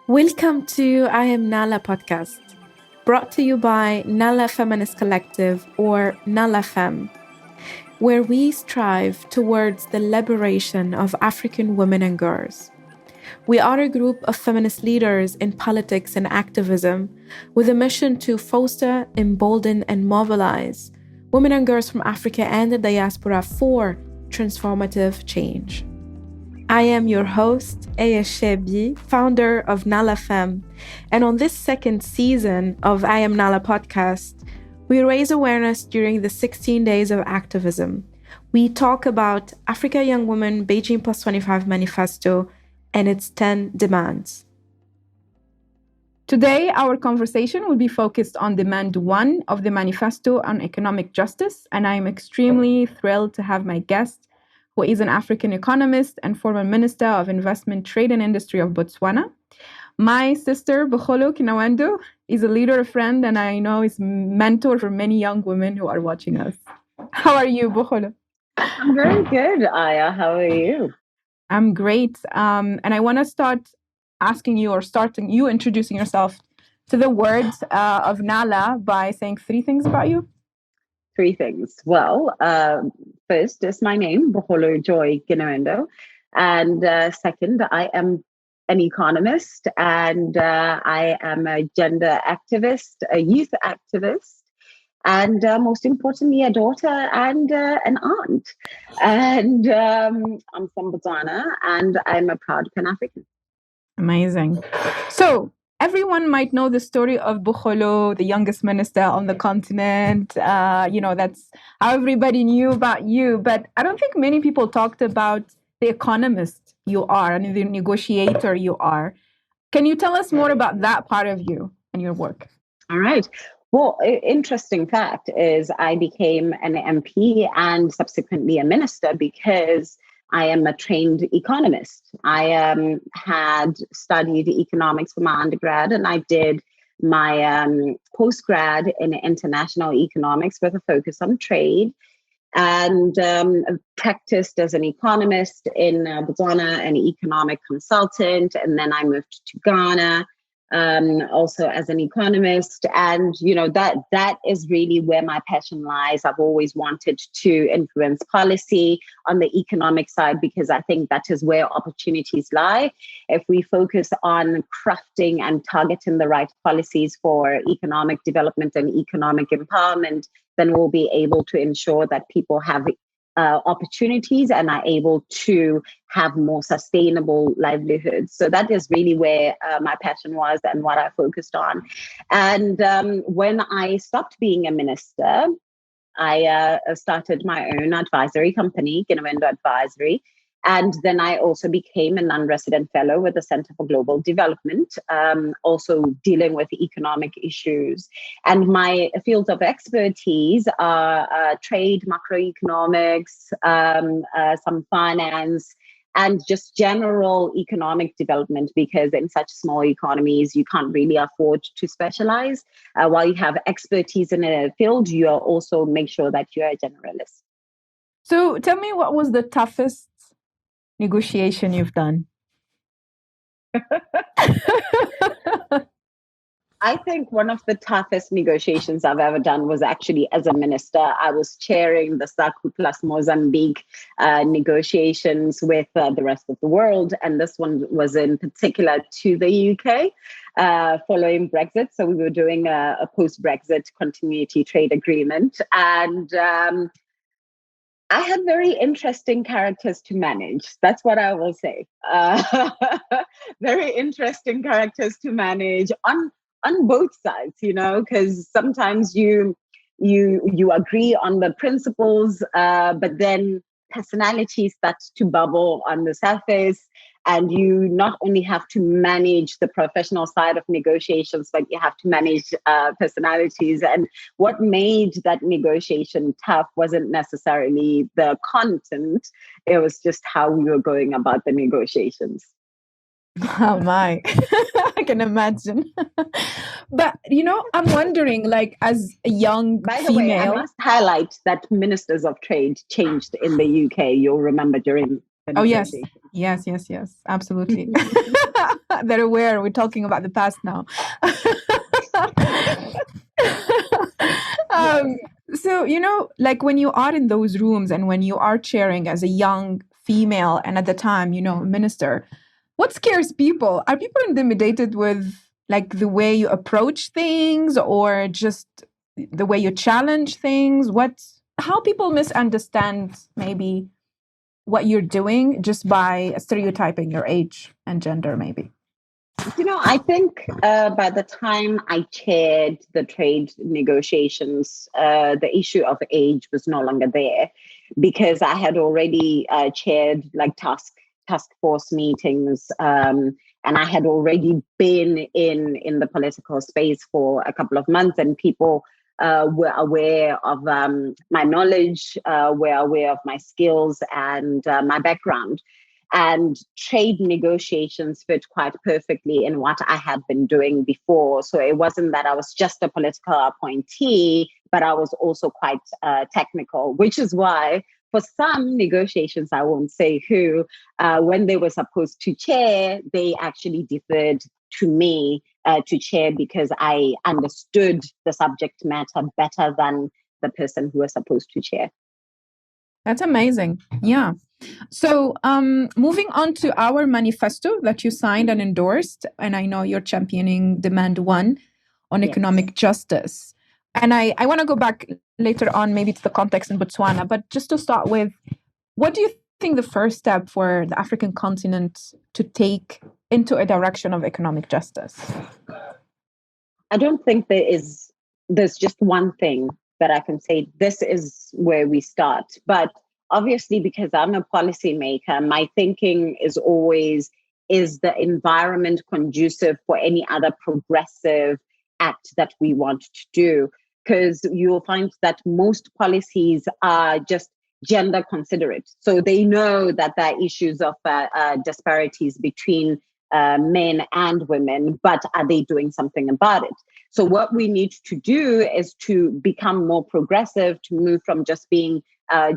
Welcome to I Am Nala podcast, brought to you by Nala Feminist Collective or Nala Fem, where we strive towards the liberation of African women and girls. We are a group of feminist leaders in politics and activism with a mission to foster, embolden, and mobilize women and girls from Africa and the diaspora for transformative change. I am your host, Aya Shebi, founder of Nala Fem, and on this second season of I Am Nala podcast, we raise awareness during the 16 days of activism. We talk about Africa Young Women Beijing Plus 25 Manifesto and its 10 demands. Today, our conversation will be focused on Demand 1 of the Manifesto on Economic Justice, and I am extremely thrilled to have my guest, who is an African economist and former Minister of Investment, Trade and Industry of Botswana. My sister, Bogolo Kenewendo, is a leader, a friend, and I know is mentor for many young women who are watching us. How are you, Bogolo? I'm very good, Aya. How are you? I'm great. And I want to start asking you or starting you introducing yourself to the words of Nala by saying 3 things about you. 3 things. Well, first is my name, Bogolo Kenewendo. And second, I am an economist and I am a gender activist, a youth activist, and most importantly, a daughter and an aunt. And I'm from Botswana and I'm a proud Pan-African. Amazing. So everyone might know the story of Bogolo, the youngest minister on the continent. That's how everybody knew about you. But I don't think many people talked about the economist you are and the negotiator you are. Can you tell us more about that part of you and your work? All right. Well, interesting fact is I became an MP and subsequently a minister because I am a trained economist. I had studied economics for my undergrad and I did my postgrad in international economics with a focus on trade and practiced as an economist in Botswana, an economic consultant. And then I moved to Ghana. Also as an economist. And, that is really where my passion lies. I've always wanted to influence policy on the economic side because I think that is where opportunities lie. If we focus on crafting and targeting the right policies for economic development and economic empowerment, then we'll be able to ensure that people have opportunities and are able to have more sustainable livelihoods. So that is really where my passion was and what I focused on. And when I stopped being a minister, I started my own advisory company, Kenewendo Advisory. And then I also became a non-resident fellow with the Center for Global Development, also dealing with economic issues. And my fields of expertise are trade, macroeconomics, some finance, and just general economic development, because in such small economies, you can't really afford to specialize. While you have expertise in a field, you are also make sure that you are a generalist. So tell me, what was the toughest negotiation you've done? I think one of the toughest negotiations I've ever done was actually as a minister. I was chairing the SACU plus Mozambique negotiations with the rest of the world. And this one was in particular to the UK following Brexit. So we were doing a post-Brexit continuity trade agreement. And I had very interesting characters to manage. That's what I will say. Very interesting characters to manage on both sides, because sometimes you agree on the principles, but then personality starts to bubble on the surface. And you not only have to manage the professional side of negotiations, but you have to manage personalities. And what made that negotiation tough wasn't necessarily the content. It was just how we were going about the negotiations. Oh my, I can imagine. But, I'm wondering, as a young By the female... way, I must highlight that ministers of trade changed in the UK. You'll remember during... Oh, yes, absolutely. They're aware we're talking about the past now. um, so, like when you are in those rooms and when you are chairing as a young female and at the time, minister, what scares people? Are people intimidated with like the way you approach things or just the way you challenge things? How people misunderstand maybe what you're doing just by stereotyping your age and gender, maybe? I think by the time I chaired the trade negotiations, the issue of age was no longer there because I had already chaired like task force meetings, and I had already been in the political space for a couple of months, and people were aware of my knowledge, were aware of my skills and my background. And trade negotiations fit quite perfectly in what I had been doing before. So it wasn't that I was just a political appointee, but I was also quite technical, which is why for some negotiations, I won't say who, when they were supposed to chair, they actually deferred to me to chair because I understood the subject matter better than the person who was supposed to chair. That's amazing. Yeah. So, moving on to our manifesto that you signed and endorsed, and I know you're championing Demand One on economic justice. And I want to go back later on, maybe to the context in Botswana, but just to start with, what do you think the first step for the African continent to take into a direction of economic justice? I don't think there's just one thing that I can say, this is where we start. But obviously, because I'm a policymaker, my thinking is always, is the environment conducive for any other progressive act that we want to do? Because you'll find that most policies are just gender considerate. So they know that there are issues of disparities between men and women, but are they doing something about it? So what we need to do is to become more progressive, to move from just being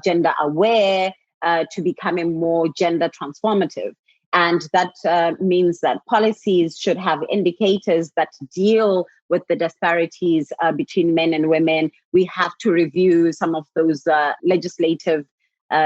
gender aware to becoming more gender transformative. And that means that policies should have indicators that deal with the disparities between men and women. We have to review some of those legislative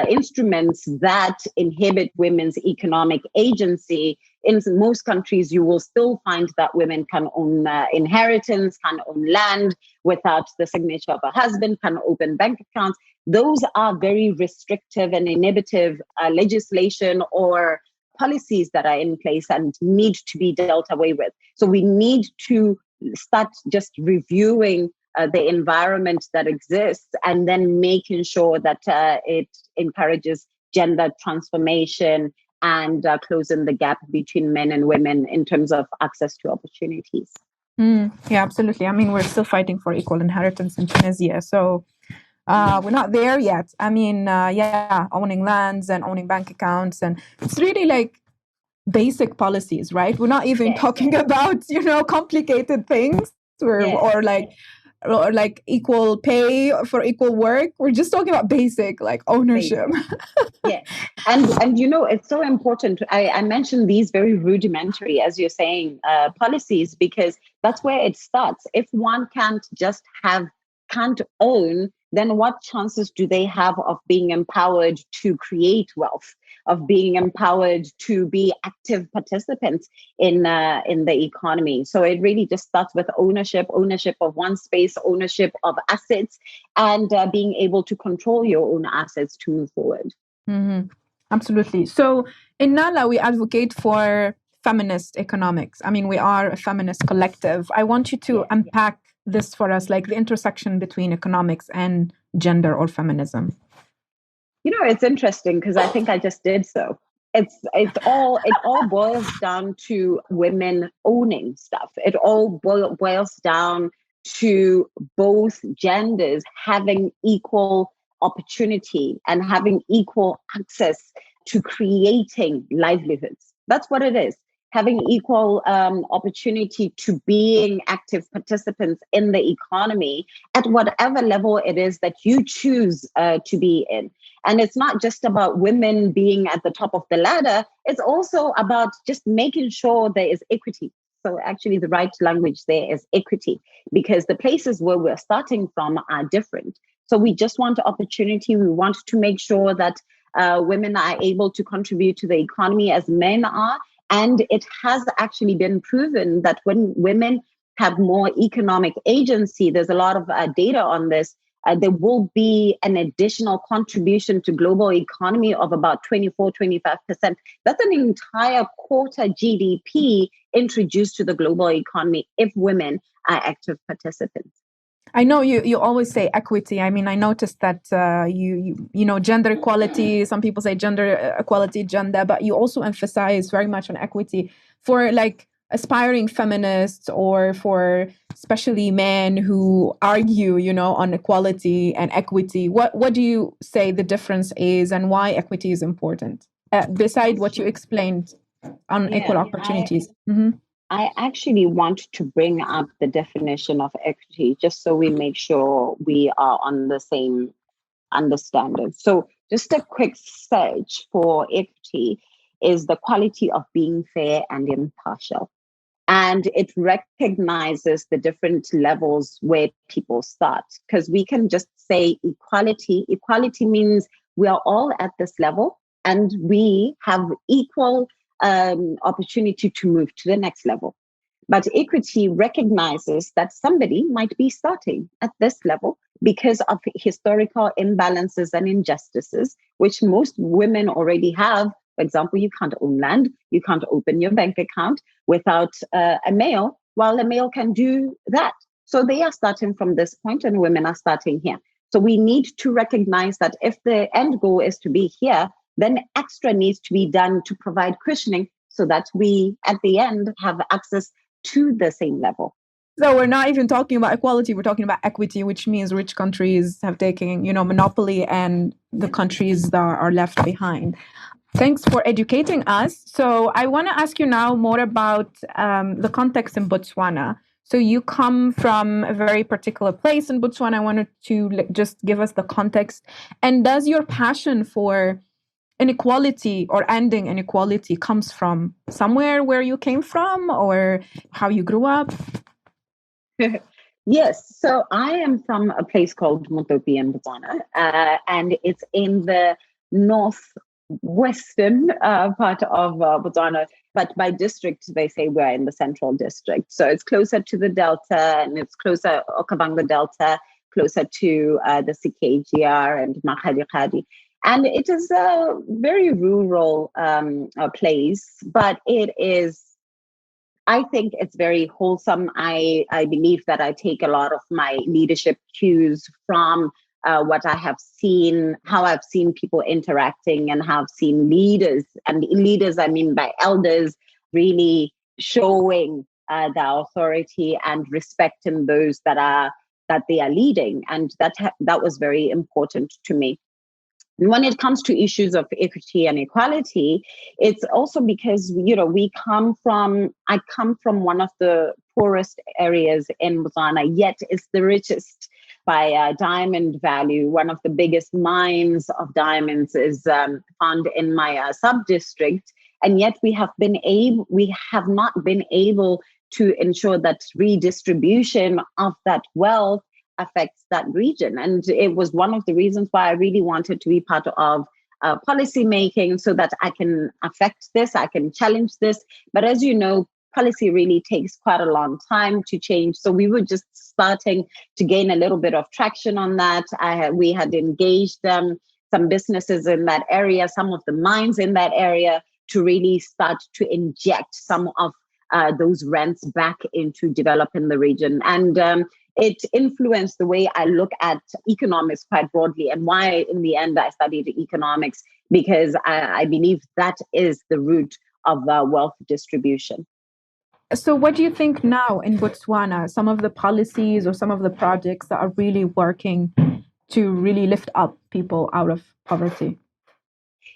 instruments that inhibit women's economic agency. In most countries, you will still find that women can own inheritance, can own land without the signature of a husband, can open bank accounts. Those are very restrictive and inhibitive legislation or policies that are in place and need to be dealt away with. So we need to start just reviewing the environment that exists and then making sure that it encourages gender transformation and closing the gap between men and women in terms of access to opportunities. Yeah, absolutely. I mean, we're still fighting for equal inheritance in Tunisia. So we're not there yet. I mean, owning lands and owning bank accounts. And it's really like basic policies, right? We're not even talking about, complicated things or like equal pay for equal work. We're just talking about basic like ownership. Yeah. And it's so important. I mentioned these very rudimentary, as you're saying, policies, because that's where it starts. If one can't own, then what chances do they have of being empowered to create wealth, of being empowered to be active participants in the economy? So it really just starts with ownership of one space, ownership of assets, and being able to control your own assets to move forward. Mm-hmm. Absolutely. So in NALA, we advocate for feminist economics. I mean, we are a feminist collective. I want you to unpack this for us, like the intersection between economics and gender or feminism. It's interesting because I think I just did so. It all boils down to women owning stuff. It all boils down to both genders having equal opportunity and having equal access to creating livelihoods. That's what it is. having equal opportunity to being active participants in the economy at whatever level it is that you choose to be in. And it's not just about women being at the top of the ladder, it's also about just making sure there is equity. So actually the right language there is equity, because the places where we're starting from are different. So we just want opportunity. We want to make sure that women are able to contribute to the economy as men are. And it has actually been proven that when women have more economic agency, there's a lot of data on this, there will be an additional contribution to global economy of about 24-25%. That's an entire quarter GDP introduced to the global economy if women are active participants. I know you always say equity. I mean, I noticed that you know, gender equality. Some people say gender equality, gender, but you also emphasize very much on equity for like aspiring feminists, or for especially men who argue, you know, on equality and equity. What do you say the difference is, and why equity is important, beside what you explained on equal opportunities? I actually want to bring up the definition of equity just so we make sure we are on the same understanding. So, just a quick search for equity is the quality of being fair and impartial. And it recognizes the different levels where people start, because we can just say equality. Equality means we are all at this level and we have equal opportunity to move to the next level. But equity recognizes that somebody might be starting at this level because of historical imbalances and injustices, which most women already have. For example, you can't own land, you can't open your bank account without a male, while a male can do that. So they are starting from this point and women are starting here. So we need to recognize that if the end goal is to be here, then extra needs to be done to provide cushioning so that we, at the end, have access to the same level. So we're not even talking about equality, we're talking about equity, which means rich countries have taken, you know, monopoly, and the countries that are left behind. Thanks for educating us. So I want to ask you now more about the context in Botswana. So you come from a very particular place in Botswana. I wanted to just give us the context. And does your passion for inequality or ending inequality comes from somewhere where you came from, or how you grew up? Yes, so I am from a place called Motopi in Botswana, and it's in the northwestern part of Botswana. But by district, they say we're in the central district. So it's closer to the Delta, and it's closer, Okavango Delta, closer to the CKGR and Makgadikgadi. And it is a very rural place, but it is, I think it's very wholesome. I believe that I take a lot of my leadership cues from what I have seen, how I've seen people interacting, and how I've seen leaders, and leaders, I mean by elders, really showing the authority and respecting those that they are leading. And that was very important to me. And when it comes to issues of equity and equality, it's also because, you know, I come from one of the poorest areas in Botswana, yet it's the richest by diamond value. One of the biggest mines of diamonds is found in my sub-district. And yet we have not been able to ensure that redistribution of that wealth affects that region. And it was one of the reasons why I really wanted to be part of policy making, so that I can affect this, I can challenge this. But as you know, policy really takes quite a long time to change. So we were just starting to gain a little bit of traction on that. We had engaged some businesses in that area, some of the mines in that area, to really start to inject some of those rents back into developing the region. And it influenced the way I look at economics quite broadly, and why in the end I studied economics, because I believe that is the root of wealth distribution. So what do you think now in Botswana, some of the policies or some of the projects that are really working to really lift up people out of poverty?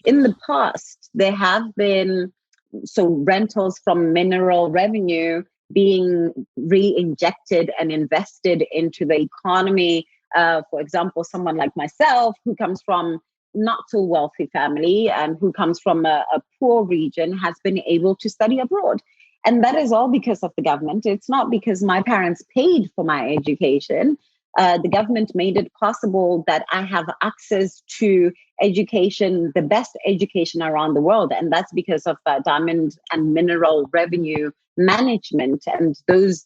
In the past, there have been so rentals from mineral revenue being re-injected and invested into the economy. For example, someone like myself who comes from not so wealthy family and who comes from a poor region has been able to study abroad. And that is all because of the government. It's not because my parents paid for my education. The government made it possible that I have access to education, the best education around the world. And that's because of diamond and mineral revenue management and those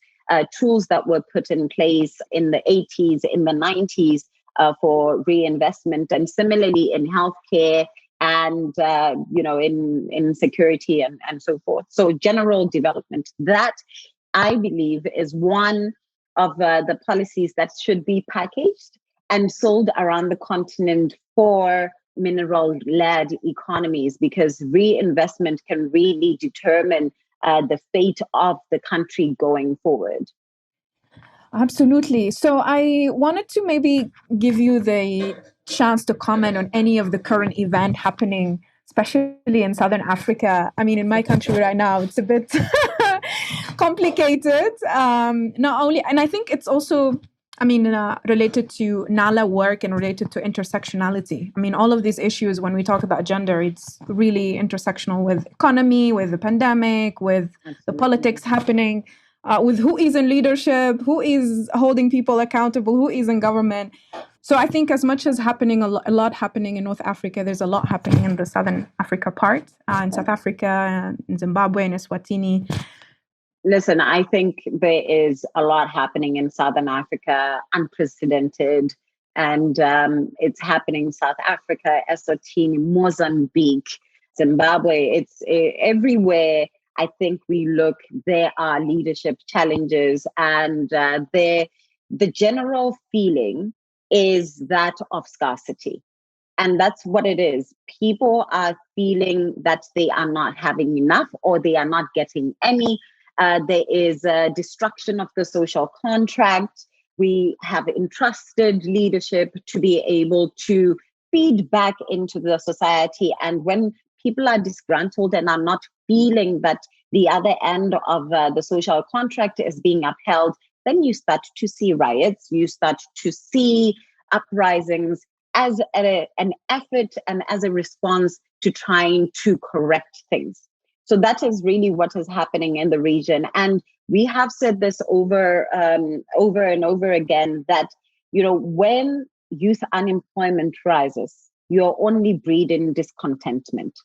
tools that were put in place in the 80s, in the 90s for reinvestment, and similarly in healthcare and in security and so forth. So general development, that I believe is one of the policies that should be packaged and sold around the continent for mineral-led economies, because reinvestment can really determine the fate of the country going forward. Absolutely. So I wanted to maybe give you the chance to comment on any of the current event happening, especially in Southern Africa. I mean, in my country right now, it's a bit complicated. Not only, and I think it's also, related to Nala work and related to intersectionality. I mean, all of these issues, when we talk about gender, it's really intersectional with economy, with the pandemic, with the politics happening. With who is in leadership, who is holding people accountable, who is in government. So I think as much as happening, a lot happening in North Africa, there's a lot happening in the Southern Africa part, in South Africa, in Zimbabwe, in Eswatini. Listen, I think there is a lot happening in Southern Africa, unprecedented. And it's happening in South Africa, Eswatini, Mozambique, Zimbabwe. It's everywhere. I think we look, there are leadership challenges, and the general feeling is that of scarcity. And that's what it is. People are feeling that they are not having enough or they are not getting any. There is a destruction of the social contract. We have entrusted leadership to be able to feed back into the society. And when people are disgruntled and are not feeling that the other end of the social contract is being upheld, then you start to see riots, you start to see uprisings as an effort and as a response to trying to correct things. So that is really what is happening in the region. And we have said this over and over again, that, when youth unemployment rises, you're only breeding discontentment,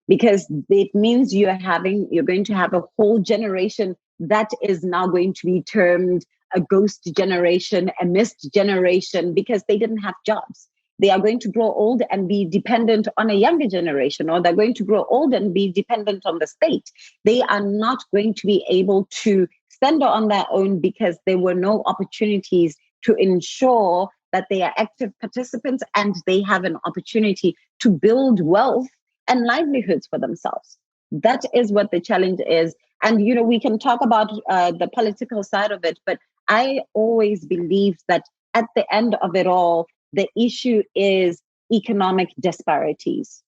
because it means you're going to have a whole generation that is now going to be termed a ghost generation, a missed generation, because they didn't have jobs. They are going to grow old and be dependent on a younger generation, or they're going to grow old and be dependent on the state. They are not going to be able to stand on their own because there were no opportunities to ensure that they are active participants and they have an opportunity to build wealth and livelihoods for themselves. That is what the challenge is. And, we can talk about the political side of it, but I always believe that at the end of it all, the issue is economic disparities.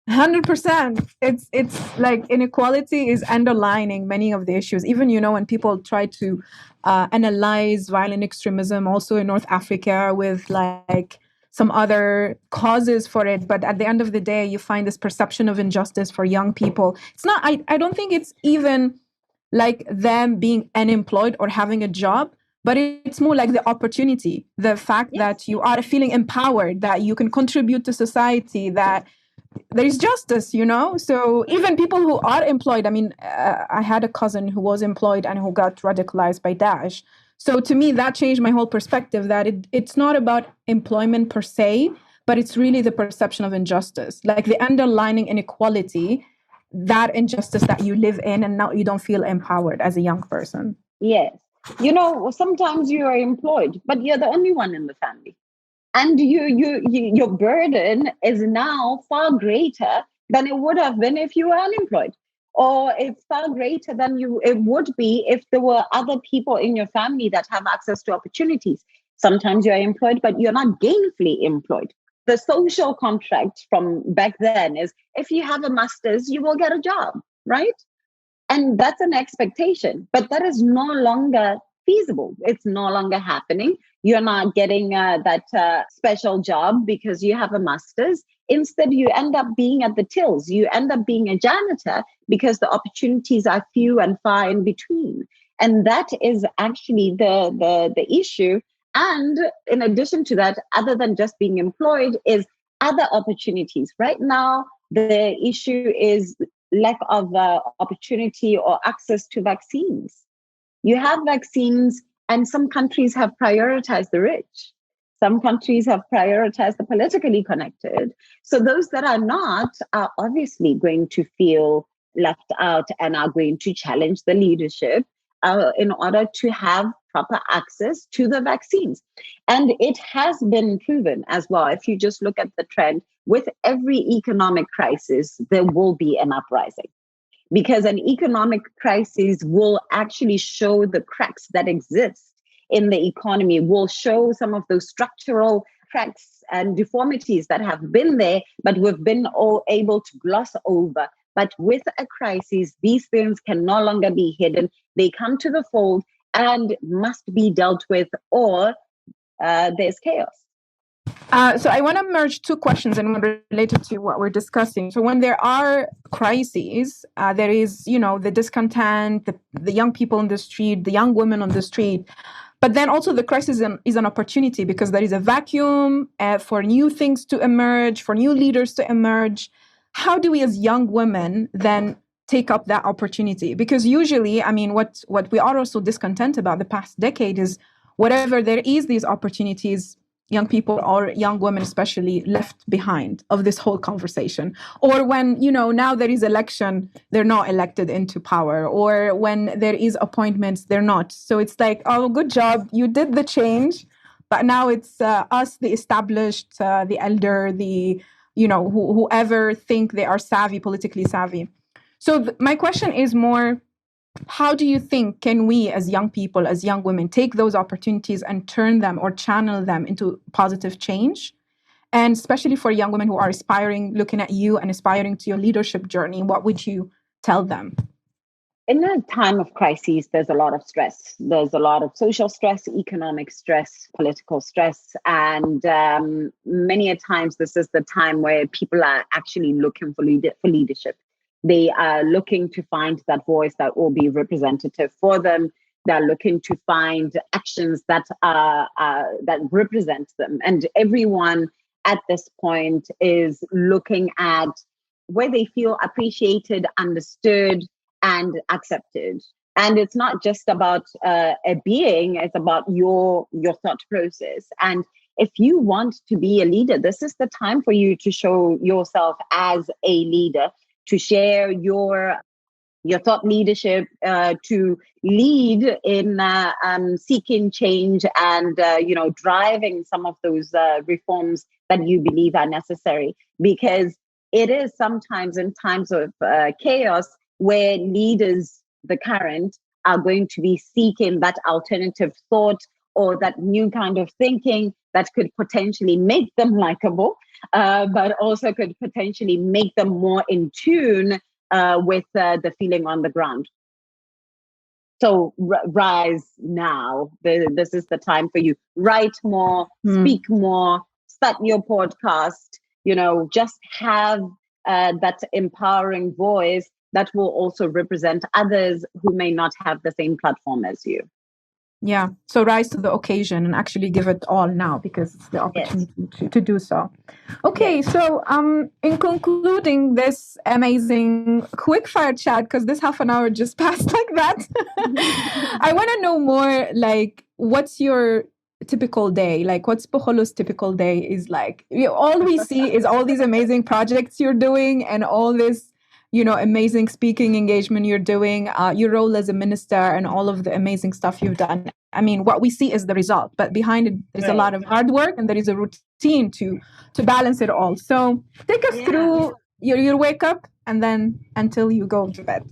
100%. It's like inequality is underlining many of the issues. Even, when people try to analyze violent extremism also in North Africa with like some other causes for it. But at the end of the day, you find this perception of injustice for young people. It's not, I don't think it's even like them being unemployed or having a job, but it's more like the opportunity, the fact that you are feeling empowered, that you can contribute to society, that there is justice, So even people who are employed, I had a cousin who was employed and who got radicalized by Daesh. So to me, that changed my whole perspective, that it's not about employment per se, but it's really the perception of injustice, like the underlying inequality, that injustice that you live in, and now you don't feel empowered as a young person. Yes. Sometimes you are employed, but you're the only one in the family. And your burden is now far greater than it would have been if you were unemployed. Or it's far greater than it would be if there were other people in your family that have access to opportunities. Sometimes you're employed, but you're not gainfully employed. The social contract from back then is if you have a master's, you will get a job. right? And that's an expectation, but that is no longer feasible. It's no longer happening. You're not getting that special job because you have a master's. Instead, you end up being at the tills. You end up being a janitor because the opportunities are few and far in between. And that is actually the issue. And in addition to that, other than just being employed, is other opportunities. Right now, the issue is lack of opportunity or access to vaccines. You have vaccines, and some countries have prioritized the rich. Some countries have prioritized the politically connected. So those that are not are obviously going to feel left out and are going to challenge the leadership in order to have proper access to the vaccines. And it has been proven as well. If you just look at the trend, with every economic crisis, there will be an uprising, because an economic crisis will actually show the cracks that exist in the economy, will show some of those structural cracks and deformities that have been there, but we've been all able to gloss over. But with a crisis, these things can no longer be hidden. They come to the fold and must be dealt with, or there's chaos. So I want to merge two questions and one related to what we're discussing. So when there are crises, there is, the discontent, the young people on the street, the young women on the street. But then also the crisis is an opportunity, because there is a vacuum for new things to emerge, for new leaders to emerge. How do we as young women then take up that opportunity? Because usually, what we are also discontent about the past decade is whatever there is these opportunities, young people or young women especially left behind of this whole conversation. Or when, now there is election, they're not elected into power. Or when there is appointments, they're not. So it's like, oh, good job, you did the change. But now it's us, the established, the elder, the, whoever think they are savvy, politically savvy. So my question is more, how do you think can we as young people, as young women, take those opportunities and turn them or channel them into positive change? And especially for young women who are aspiring, looking at you and aspiring to your leadership journey, what would you tell them? In a time of crises, there's a lot of stress. There's a lot of social stress, economic stress, political stress. And many a times, this is the time where people are actually looking for leadership. They are looking to find that voice that will be representative for them. They're looking to find actions that that represent them. And everyone at this point is looking at where they feel appreciated, understood, and accepted. And it's not just about a being, it's about your thought process. And if you want to be a leader, this is the time for you to show yourself as a leader, to share your thought leadership, to lead in seeking change and driving some of those reforms that you believe are necessary. Because it is sometimes in times of chaos where leaders, the current, are going to be seeking that alternative thought or that new kind of thinking that could potentially make them likable, but also could potentially make them more in tune with the feeling on the ground. So rise now. This is the time for you. Write more, speak more, start your podcast, just have that empowering voice that will also represent others who may not have the same platform as you. Yeah. So rise to the occasion and actually give it all now, because it's the opportunity to do so. Okay. Yes. So in concluding this amazing quick fire chat, because this half an hour just passed like that, I want to know more, like, what's your typical day? Like, what's Bogolo's typical day is like? All we see is all these amazing projects you're doing and all this, amazing speaking engagement you're doing, your role as a minister and all of the amazing stuff you've done. I mean, what we see is the result, but behind it, there's a lot of hard work and there is a routine to balance it all. So take us through your wake up and then until you go to bed.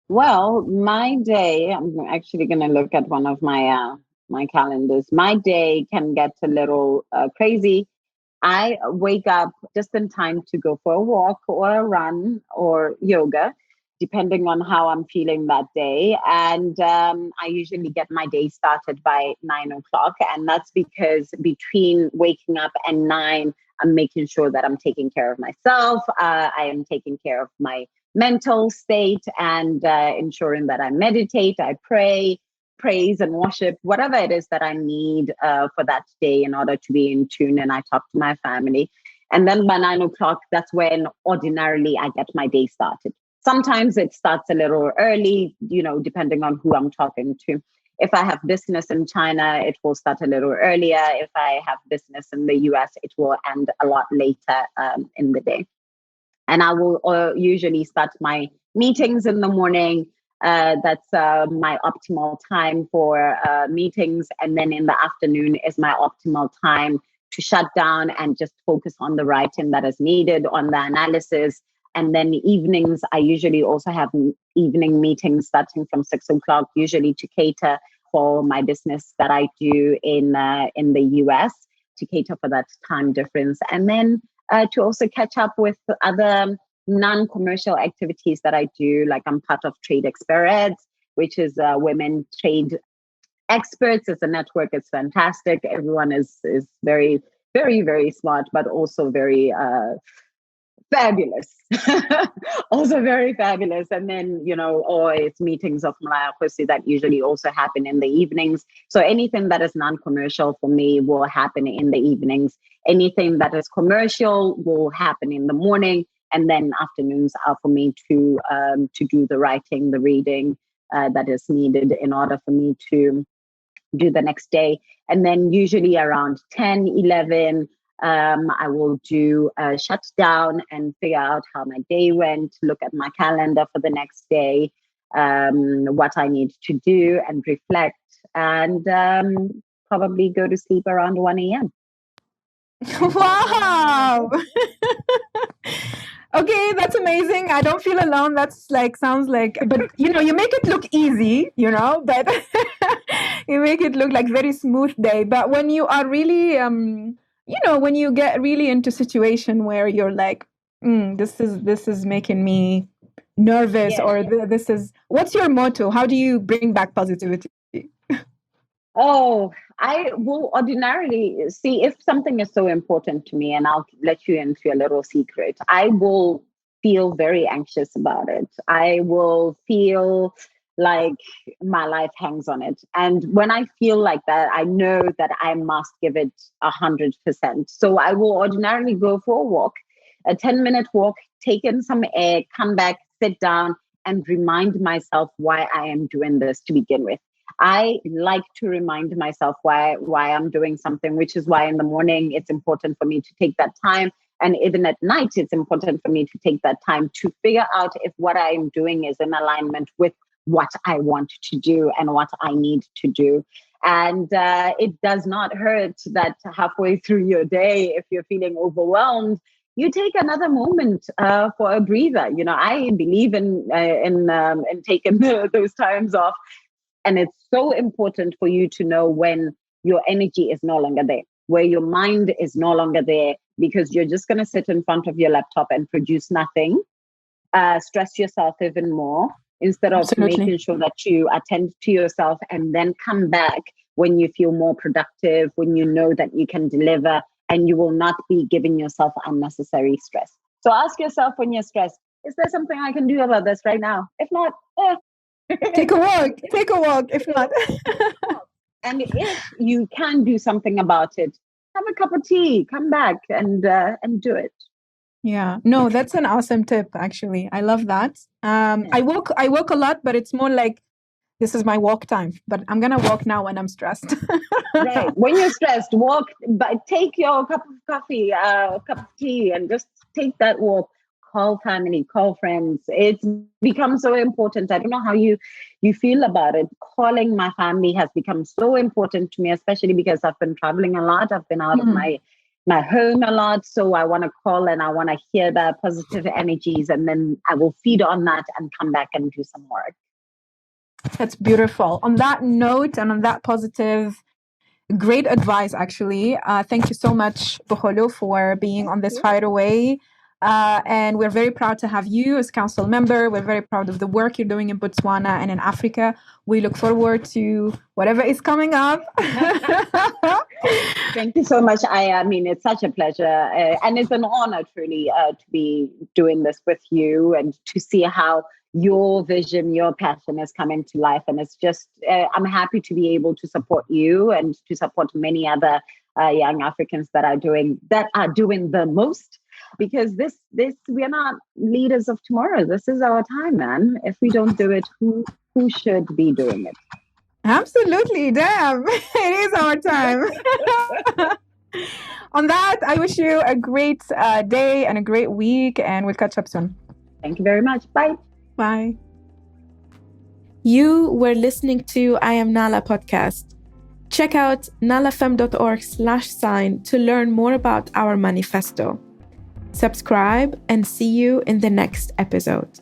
Well, my day, I'm actually going to look at one of my my calendars. My day can get a little crazy. I wake up just in time to go for a walk or a run or yoga. depending on how I'm feeling that day. And I usually get my day started by 9 o'clock. And that's because between waking up and 9, I'm making sure that I'm taking care of myself. I am taking care of my mental state and ensuring that I meditate, I pray, praise and worship, whatever it is that I need for that day in order to be in tune. And I talk to my family. And then by 9 o'clock, that's when ordinarily I get my day started. Sometimes it starts a little early, depending on who I'm talking to. If I have business in China, it will start a little earlier. If I have business in the US, it will end a lot later in the day. And I will usually start my meetings in the morning. That's my optimal time for meetings. And then in the afternoon is my optimal time to shut down and just focus on the writing that is needed, on the analysis. And then evenings, I usually also have evening meetings starting from 6 o'clock, usually to cater for my business that I do in the US, to cater for that time difference. And then to also catch up with other non-commercial activities that I do. Like I'm part of Trade Experts, which is women trade experts. It's a network. It's fantastic. Everyone is very, very, very smart, but also very fabulous. Also very fabulous. And then, always meetings of Malaya Kosi that usually also happen in the evenings. So anything that is non-commercial for me will happen in the evenings. Anything that is commercial will happen in the morning. And then afternoons are for me to do the writing, the reading that is needed in order for me to do the next day. And then usually around 10, 11, I will do a shutdown and figure out how my day went, look at my calendar for the next day, what I need to do and reflect, and probably go to sleep around 1 a.m. Wow. Okay, that's amazing. I don't feel alone. That's sounds like, but you make it look easy, but you make it look like very smooth day. But when you are really, when you get really into situation where you're like, this is making me nervous, or this is, what's your motto? How do you bring back positivity? Oh, I will ordinarily see if something is so important to me, and I'll let you into a little secret. I will feel very anxious about it. I will feel like my life hangs on it. And when I feel like that, I know that I must give it 100%. So I will ordinarily go for a walk, a 10-minute walk, take in some air, come back, sit down, and remind myself why I am doing this to begin with. I like to remind myself why I'm doing something, which is why in the morning it's important for me to take that time. And even at night, it's important for me to take that time to figure out if what I am doing is in alignment with what I want to do and what I need to do. And it does not hurt that halfway through your day, if you're feeling overwhelmed, you take another moment for a breather. I believe in taking those times off. And it's so important for you to know when your energy is no longer there, where your mind is no longer there, because you're just going to sit in front of your laptop and produce nothing, stress yourself even more, instead of making sure that you attend to yourself and then come back when you feel more productive, when you know that you can deliver and you will not be giving yourself unnecessary stress. So ask yourself when you're stressed, is there something I can do about this right now? If not, take a walk. If not, and if you can do something about it, have a cup of tea, come back and do it. Yeah, no, that's an awesome tip. Actually, I love that. I walk a lot, but it's more like this is my walk time. But I'm gonna walk now when I'm stressed. Right, when you're stressed, walk. But take your cup of coffee, cup of tea, and just take that walk. Call family, call friends. It's become so important. I don't know how you feel about it. Calling my family has become so important to me, especially because I've been traveling a lot. I've been out of my home a lot. So I want to call and I want to hear the positive energies, and then I will feed on that and come back and do some work. That's beautiful. On that note and on that positive, great advice, actually. Thank you so much, Bogolo, for being on this Fire Away And we're very proud to have you as council member. We're very proud of the work you're doing in Botswana and in Africa. We look forward to whatever is coming up. Thank you so much. I mean, it's such a pleasure. And it's an honor, truly, to be doing this with you and to see how your vision, your passion is coming to life. And it's just, I'm happy to be able to support you and to support many other young Africans that are doing the most. Because this we are not leaders of tomorrow. This is our time, man. If we don't do it, who should be doing it? Absolutely, damn. It is our time. On that, I wish you a great day and a great week, and we'll catch up soon. Thank you very much. Bye. Bye. You were listening to I Am Nala podcast. Check out nalafem.org/sign to learn more about our manifesto. Subscribe and see you in the next episode.